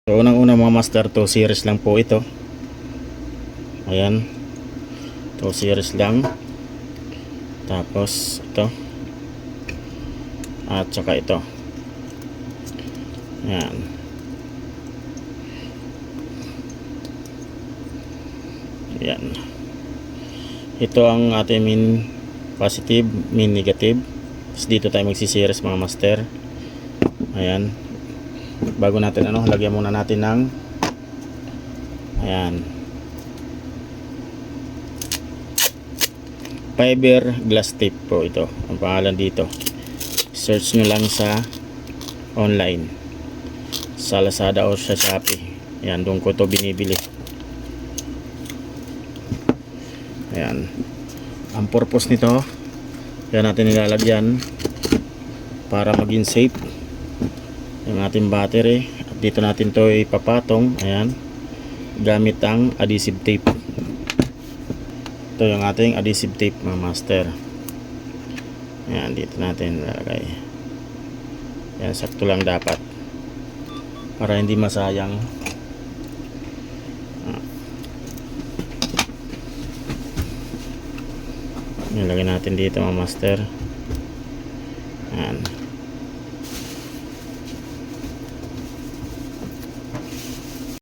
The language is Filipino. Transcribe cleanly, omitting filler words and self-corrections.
So unang-una mga master, 2 series lang po ito. Ayan, 2 series lang. Tapos ito at saka ito. Ayan. Ayan. Ito ang ating min positive, min negative. Tapos dito tayo magsiseries mga master. Ayan. Bago natin lagyan muna natin ng ayan, fiber glass tape po ito. Ang pangalan dito. Search nyo lang sa online, sa Lazada o sa Shopee. Ayan, doon ko to binibili. Ayan. Ang purpose nito, yan natin nilalagyan para maging safe yung ating battery. At dito natin to ipapatong, ayan, gamit ang adhesive tape. Ito yung ating adhesive tape mga master. Ayan, dito natin lalagay. Ayan, sakto lang dapat para hindi masayang. Nilagay natin dito mga master. Ayan.